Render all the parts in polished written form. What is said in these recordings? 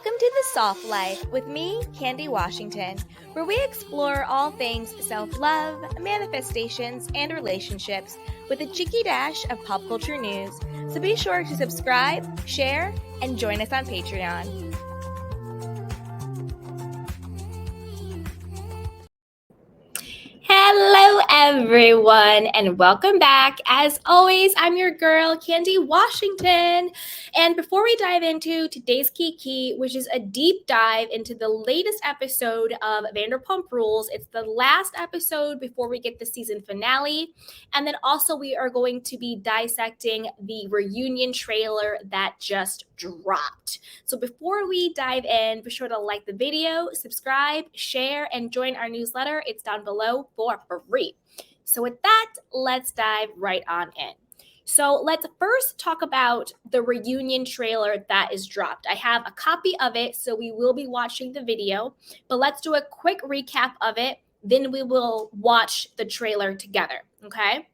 Welcome to The Soft Life with me, Candy Washington, where we explore all things self-love, manifestations, and relationships with a cheeky dash of pop culture news. So be sure to subscribe, share, and join us on Patreon. Hello, everyone, and welcome back. As always, I'm your girl, Candy Washington. And before we dive into today's Kiki, which is a deep dive into the latest episode of Vanderpump Rules, it's the last episode before we get the season finale. And then also we are going to be dissecting the reunion trailer that just dropped. So before we dive in, be sure to like the video, subscribe, share, and join our newsletter. It's down below for free. So with that, let's dive right on in. So let's first talk about the reunion trailer that is dropped. I have a copy of it, so we will be watching the video, but let's do a quick recap of it. Then we will watch the trailer together, okay?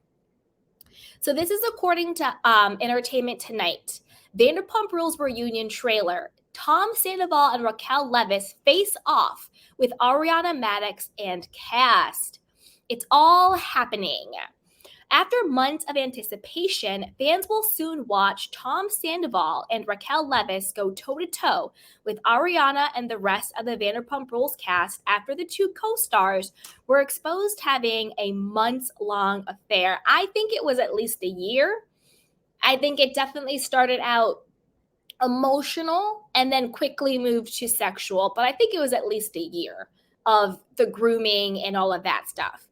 So this is according to Entertainment Tonight. Vanderpump Rules reunion trailer. Tom Sandoval and Raquel Leviss face off with Ariana Madix and cast. It's all happening. After months of anticipation, fans will soon watch Tom Sandoval and Raquel Leviss go toe-to-toe with Ariana and the rest of the Vanderpump Rules cast after the two co-stars were exposed having a months-long affair. I think it was at least a year. I think it definitely started out emotional and then quickly moved to sexual, but I think it was at least a year of the grooming and all of that stuff.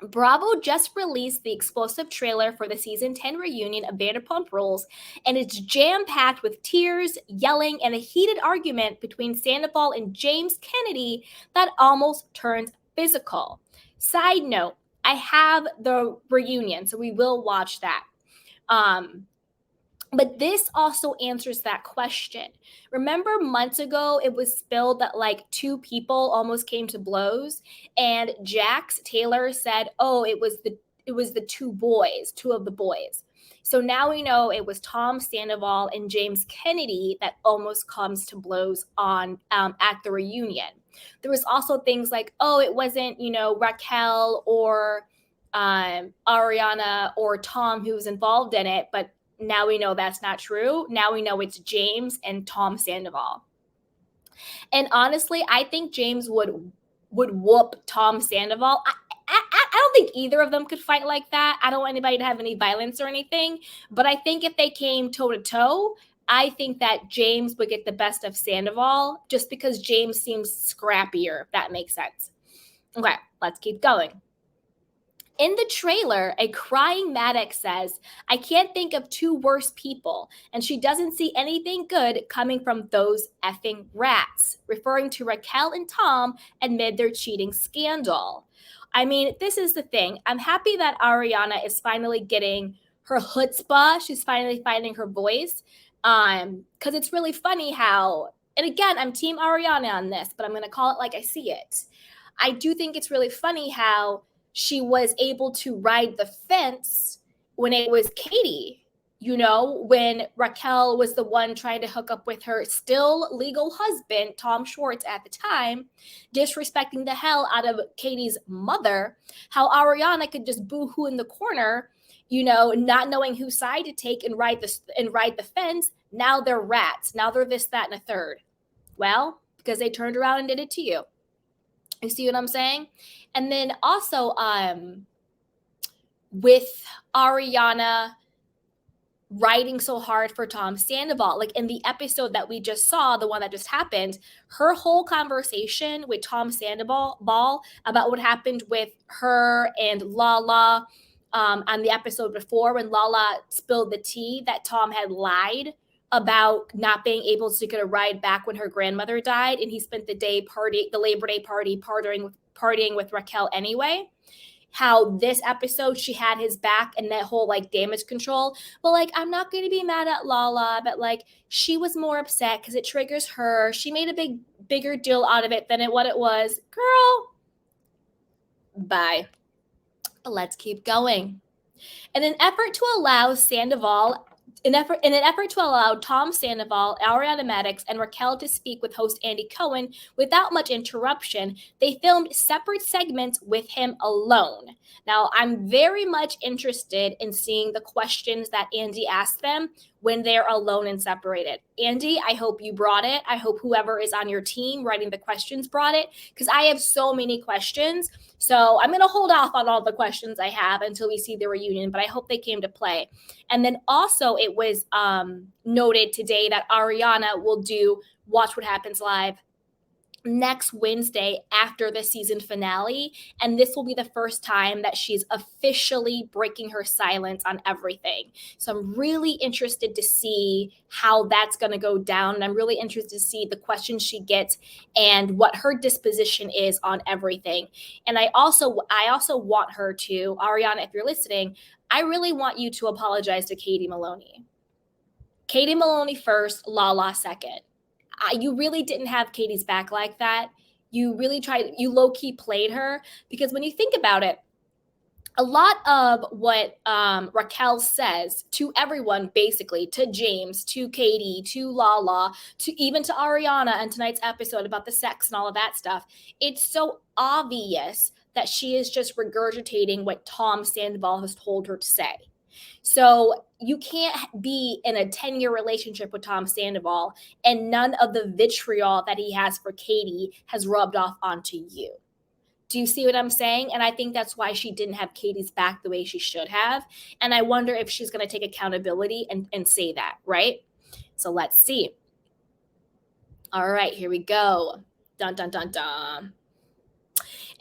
Bravo just released the explosive trailer for the season 10 reunion of Vanderpump Rules, and it's jam-packed with tears, yelling, and a heated argument between Sandoval and James Kennedy that almost turns physical. Side note, I have the reunion, so we will watch that. But this also answers that question. Remember months ago, it was spilled that like two people almost came to blows, and Jax Taylor said, "Oh, it was the two of the boys." So now we know it was Tom Sandoval and James Kennedy that almost comes to blows on at the reunion. There was also things like, "Oh, it wasn't Raquel or Ariana or Tom who was involved in it," but now we know that's not true. Now we know it's James and Tom Sandoval. And honestly, I think James would whoop Tom Sandoval. I don't think either of them could fight like that. I don't want anybody to have any violence or anything. But I think if they came toe-to-toe, I think that James would get the best of Sandoval just because James seems scrappier, if that makes sense. Okay, let's keep going. In the trailer, a crying Maddox says, "I can't think of two worse people, and she doesn't see anything good coming from those effing rats," referring to Raquel and Tom amid their cheating scandal. I mean, this is the thing. I'm happy that Ariana is finally getting her chutzpah. She's finally finding her voice. Because it's really funny how, and again, I'm Team Ariana on this, but I'm going to call it like I see it. I do think it's really funny how she was able to ride the fence when it was Katie, when Raquel was the one trying to hook up with her still legal husband, Tom Schwartz at the time, disrespecting the hell out of Katie's mother, how Ariana could just boo-hoo in the corner, not knowing whose side to take and ride the fence. Now they're rats. Now they're this, that, and a third. Well, because they turned around and did it to you. You see what I'm saying? And then also with Ariana writing so hard for Tom Sandoval, like in the episode that we just saw, the one that just happened, her whole conversation with Tom Sandoval about what happened with her and Lala on the episode before when Lala spilled the tea that Tom had lied about not being able to get a ride back when her grandmother died, and he spent the Labor Day party partying with Raquel anyway. How this episode she had his back and that whole like damage control. But like, I'm not going to be mad at Lala, but like she was more upset because it triggers her. She made a bigger deal out of it than what it was. Girl, bye. Let's keep going. In an effort to allow Sandoval In an effort to allow Tom Sandoval, Ariana Madix, and Raquel to speak with host Andy Cohen without much interruption, they filmed separate segments with him alone. Now, I'm very much interested in seeing the questions that Andy asked them when they're alone and separated. Andy, I hope you brought it. I hope whoever is on your team writing the questions brought it, because I have so many questions. So I'm going to hold off on all the questions I have until we see the reunion, but I hope they came to play. And then also it was noted today that Ariana will do Watch What Happens Live next Wednesday after the season finale. And this will be the first time that she's officially breaking her silence on everything. So I'm really interested to see how that's going to go down. And I'm really interested to see the questions she gets and what her disposition is on everything. And I also want her to, Ariana, if you're listening, I really want you to apologize to Katie Maloney. Katie Maloney first, Lala second. You really didn't have Katie's back like that. You really tried, you low-key played her, because when you think about it, a lot of what Raquel says to everyone, basically, to James, to Katie, to Lala, to even to Ariana in tonight's episode about the sex and all of that stuff, it's so obvious that she is just regurgitating what Tom Sandoval has told her to say. So you can't be in a 10-year relationship with Tom Sandoval and none of the vitriol that he has for Katie has rubbed off onto you. Do you see what I'm saying? And I think that's why she didn't have Katie's back the way she should have. And I wonder if she's going to take accountability and say that, right? So let's see. All right, here we go. Dun, dun, dun, dun.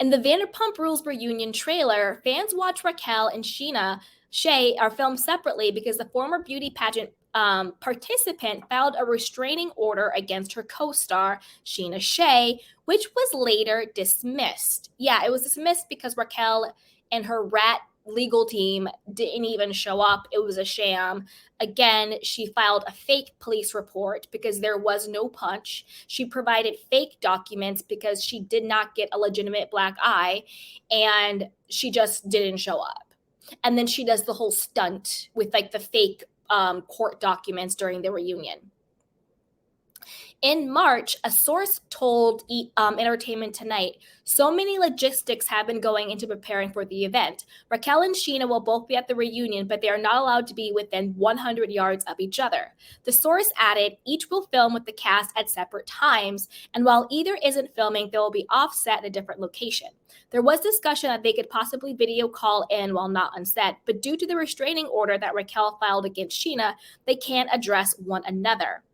In the Vanderpump Rules reunion trailer, fans watch Raquel and Sheena Shea are filmed separately because the former beauty pageant participant filed a restraining order against her co-star, Sheena Shea, which was later dismissed. Yeah, it was dismissed because Raquel and her rat legal team didn't even show up. It was a sham. Again, she filed a fake police report because there was no punch. She provided fake documents because she did not get a legitimate black eye, and she just didn't show up. And then she does the whole stunt with like the fake court documents during the reunion. In March, a source told Entertainment Tonight, so many logistics have been going into preparing for the event. Raquel and Sheena will both be at the reunion, but they are not allowed to be within 100 yards of each other. The source added, each will film with the cast at separate times, and while either isn't filming, they will be offset at a different location. There was discussion that they could possibly video call in while not on set, but due to the restraining order that Raquel filed against Sheena, they can't address one another.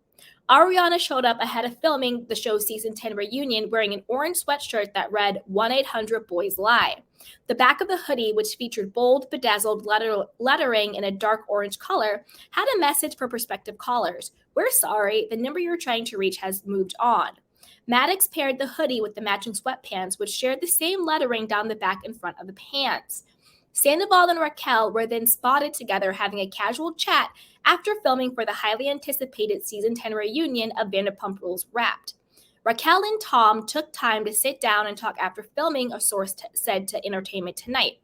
Ariana showed up ahead of filming the show's season 10 reunion wearing an orange sweatshirt that read 1-800-BOYS-LIE. The back of the hoodie, which featured bold, bedazzled lettering in a dark orange color, had a message for prospective callers. We're sorry, the number you're trying to reach has moved on. Madix paired the hoodie with the matching sweatpants, which shared the same lettering down the back and front of the pants. Sandoval and Raquel were then spotted together having a casual chat after filming for the highly anticipated season 10 reunion of Vanderpump Rules Wrapped. Raquel and Tom took time to sit down and talk after filming, a source said to Entertainment Tonight.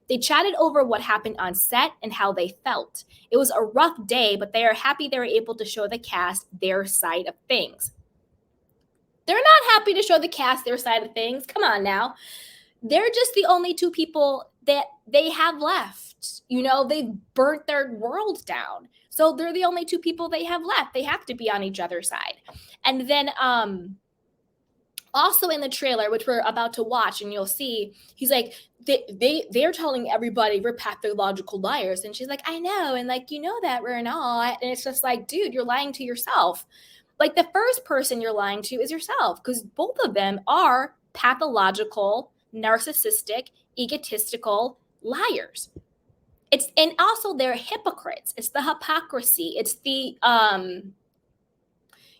They chatted over what happened on set and how they felt. It was a rough day, but they are happy they were able to show the cast their side of things. They're not happy to show the cast their side of things. Come on now. They're just the only two people that they have left. You know, they've burnt their world down. So they're the only two people they have left. They have to be on each other's side. And then also in the trailer, which we're about to watch, and you'll see, he's like, they're telling everybody we're pathological liars. And she's like, I know. And like, you know that we're not. And it's just like, dude, you're lying to yourself. Like the first person you're lying to is yourself, because both of them are pathological, narcissistic, egotistical liars. And also they're hypocrites. It's the hypocrisy. It's the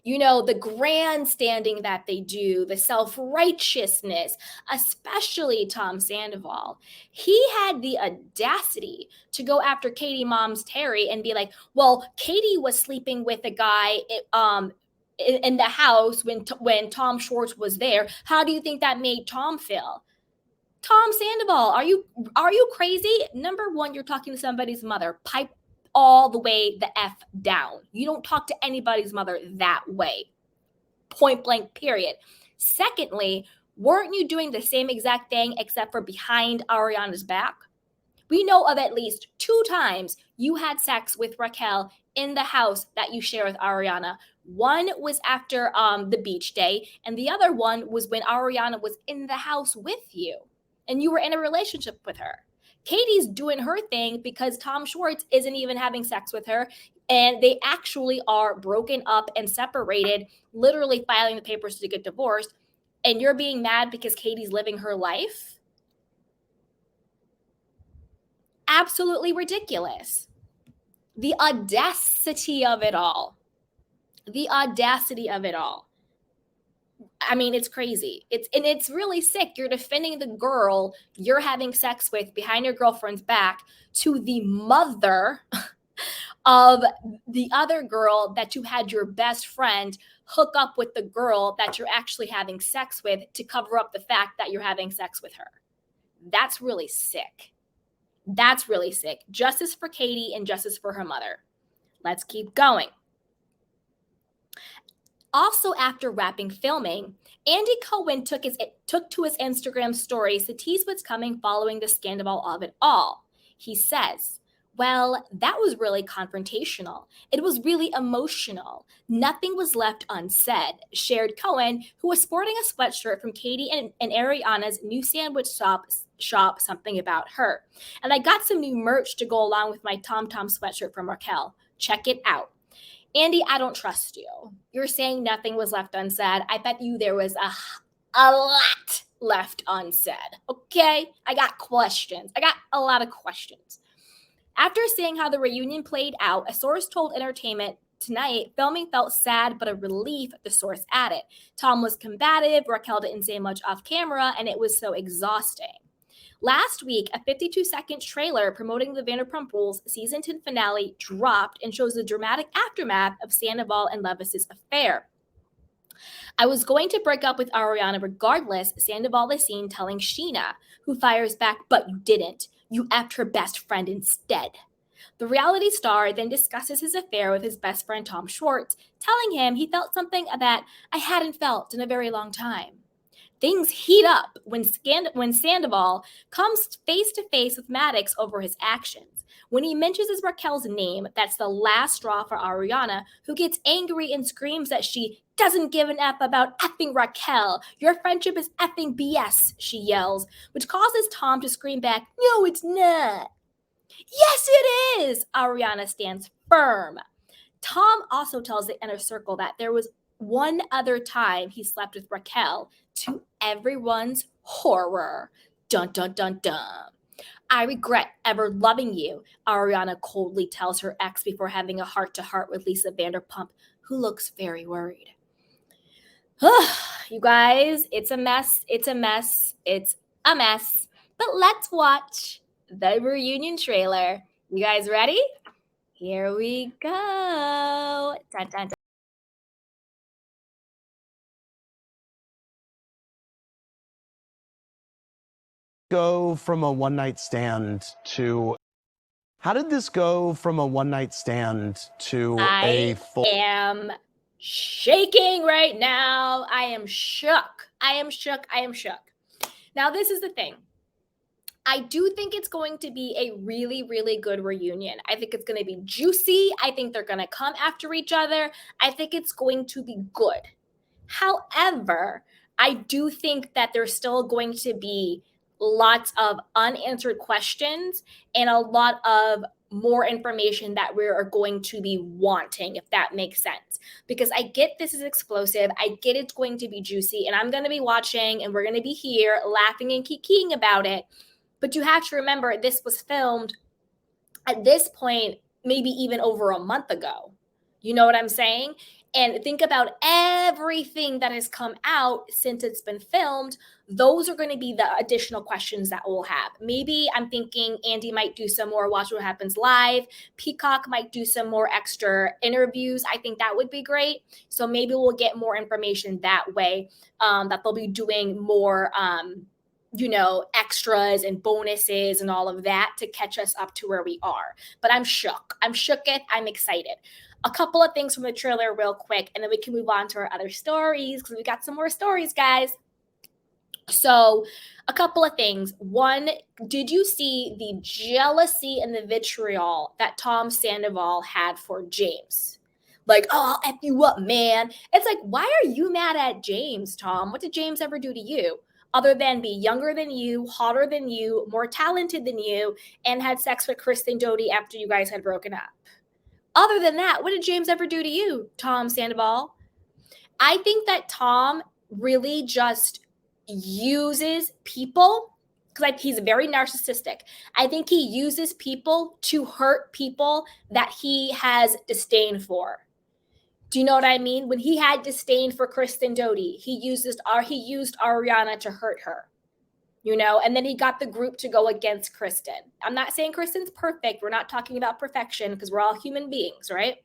the grandstanding that they do, the self-righteousness, especially Tom Sandoval. He had the audacity to go after Katie Mom's Terry and be like, well, Katie was sleeping with a guy in the house when Tom Schwartz was there. How do you think that made Tom feel? Tom Sandoval, are you crazy? Number one, you're talking to somebody's mother. Pipe all the way the F down. You don't talk to anybody's mother that way. Point blank, period. Secondly, weren't you doing the same exact thing except for behind Ariana's back? We know of at least 2 times you had sex with Raquel in the house that you share with Ariana. One was after the beach day, and the other one was when Ariana was in the house with you and you were in a relationship with her. Katie's doing her thing because Tom Schwartz isn't even having sex with her, and they actually are broken up and separated, literally filing the papers to get divorced. And you're being mad because Katie's living her life? Absolutely ridiculous. The audacity of it all. The audacity of it all. I mean, it's crazy. It's really sick. You're defending the girl you're having sex with behind your girlfriend's back to the mother of the other girl that you had your best friend hook up with the girl that you're actually having sex with to cover up the fact that you're having sex with her. That's really sick. That's really sick. Justice for Katie and justice for her mother. Let's keep going. Also, after wrapping filming, Andy Cohen took to his Instagram stories to tease what's coming following the scandal of it all. He says, "Well, that was really confrontational. It was really emotional. Nothing was left unsaid," shared Cohen, who was sporting a sweatshirt from Katie and Ariana's new sandwich shop, Something About Her. "And I got some new merch to go along with my Tom Tom sweatshirt from Raquel. Check it out." Andy, I don't trust you. You're saying nothing was left unsaid. I bet you there was a lot left unsaid. Okay? I got questions. I got a lot of questions. After seeing how the reunion played out, a source told Entertainment Tonight filming felt sad but a relief, the source added. Tom was combative, Raquel didn't say much off camera, and it was so exhausting. Last week, a 52-second trailer promoting the Vanderpump Rules season 10 finale dropped and shows the dramatic aftermath of Sandoval and Levis's affair. "I was going to break up with Ariana regardless," Sandoval is seen telling Sheena, who fires back, "But you didn't. You effed her best friend instead." The reality star then discusses his affair with his best friend Tom Schwartz, telling him he felt something that I hadn't felt in a very long time. Things heat up when Sandoval comes face to face with Maddox over his actions. When he mentions Raquel's name, that's the last straw for Ariana, who gets angry and screams that she doesn't give an F about effing Raquel. "Your friendship is effing BS," she yells, which causes Tom to scream back, "No, it's not." "Yes, it is!" Ariana stands firm. Tom also tells the inner circle that there was one other time he slept with Raquel, to everyone's horror. Dun, dun, dun, dun. "I regret ever loving you," Ariana coldly tells her ex before having a heart-to-heart with Lisa Vanderpump, who looks very worried. You guys, it's a mess. It's a mess. It's a mess. But let's watch the reunion trailer. You guys ready? Here we go. Dun, dun, dun. Go from a one-night stand to how did this go from a one-night stand to a full? I am shaking right now. I am shook. I am shook. I am shook. Now, this is the thing. I do think it's going to be a really, really good reunion. I think it's going to be juicy. I think they're going to come after each other. I think it's going to be good. However, I do think that there's still going to be lots of unanswered questions and a lot of more information that we are going to be wanting, if that makes sense. Because I get this is explosive. I get it's going to be juicy, and I'm going to be watching, and we're going to be here laughing and kikiing about it. But you have to remember, this was filmed at this point, maybe even over a month ago. You know what I'm saying? And think about everything that has come out since it's been filmed. Those are going to be the additional questions that we'll have. Maybe I'm thinking Andy might do some more Watch What Happens Live. Peacock might do some more extra interviews. I think that would be great. So maybe we'll get more information that way, that they'll be doing more extras and bonuses and all of that to catch us up to where we are. But I'm shook. I'm shooketh. I'm excited. A couple of things from the trailer real quick, and then we can move on to our other stories because we got some more stories, guys. So, a couple of things. One, did you see the jealousy and the vitriol that Tom Sandoval had for James? Like, oh, I'll F you up, man. It's like, why are you mad at James, Tom? What did James ever do to you? Other than be younger than you, hotter than you, more talented than you, and had sex with Kristen Doty after you guys had broken up. Other than that, what did James ever do to you, Tom Sandoval? I think that Tom really just uses people because like he's very narcissistic. I think he uses people to hurt people that he has disdain for. Do you know what I mean? When he had disdain for Kristen Doty, he used Ariana to hurt her. And then he got the group to go against Kristen. I'm not saying Kristen's perfect. We're not talking about perfection because we're all human beings, right?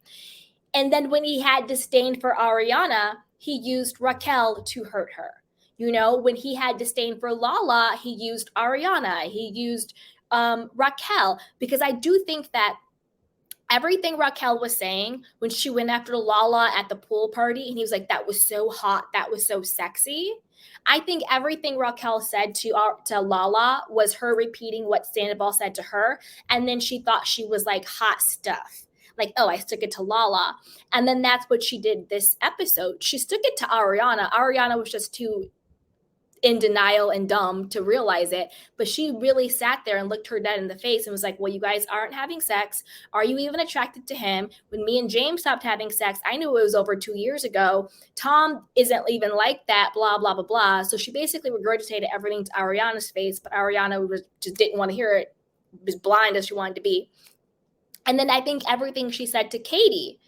And then when he had disdain for Ariana, he used Raquel to hurt her. When he had disdain for Lala, he used Ariana. He used Raquel, because I do think that everything Raquel was saying when she went after Lala at the pool party, and he was like, that was so hot, that was so sexy. I think everything Raquel said to Lala was her repeating what Sandoval said to her, and then she thought she was like hot stuff. Like, oh, I stuck it to Lala. And then that's what she did this episode. She stuck it to Ariana. Ariana was just too in denial and dumb to realize it. But she really sat there and looked her dead in the face and was like, well, you guys aren't having sex. Are you even attracted to him? When me and James stopped having sex, I knew it was over 2 years ago. Tom isn't even like that, blah, blah, blah, blah. So she basically regurgitated everything to Ariana's face, but Ariana just didn't want to hear it, was blind as she wanted to be. And then I think everything she said to Katie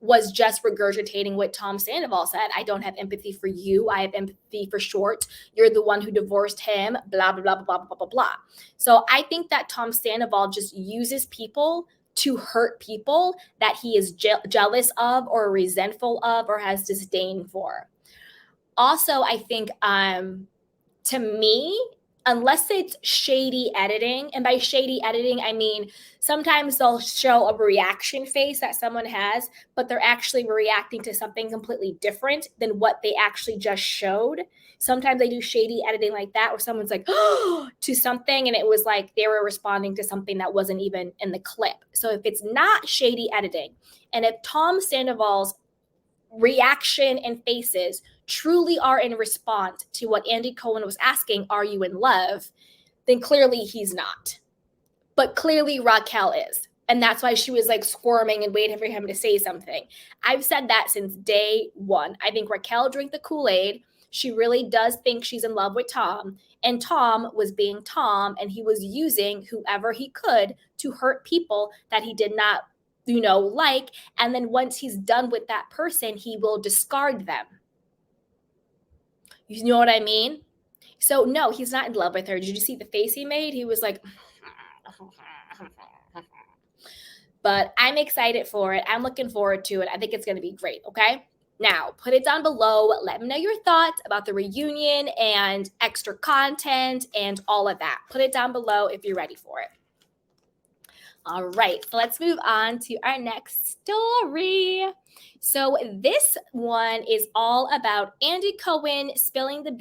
was just regurgitating what Tom Sandoval said. I don't have empathy for you. I have empathy for Short. You're the one who divorced him, blah, blah, blah, blah, blah, blah, blah. So I think that Tom Sandoval just uses people to hurt people that he is jealous of or resentful of or has disdain for. Also, I think to me, unless it's shady editing, and by shady editing, I mean sometimes they'll show a reaction face that someone has, but they're actually reacting to something completely different than what they actually just showed. Sometimes they do shady editing like that, where someone's like, oh, to something, and it was like they were responding to something that wasn't even in the clip. So if it's not shady editing, and if Tom Sandoval's reaction and faces truly are in response to what Andy Cohen was asking, are you in love? Then clearly he's not. But clearly Raquel is. And that's why she was like squirming and waiting for him to say something. I've said that since day one. I think Raquel drank the Kool-Aid. She really does think she's in love with Tom. And Tom was being Tom, and he was using whoever he could to hurt people that he did not like. And then once he's done with that person, he will discard them. You know what I mean? So no, he's not in love with her. Did you see the face he made? He was like, but I'm excited for it. I'm looking forward to it. I think it's going to be great. Okay. Now, put it down below. Let me know your thoughts about the reunion and extra content and all of that. Put it down below if you're ready for it. All right, so let's move on to our next story. So this one is all about Andy Cohen spilling the beans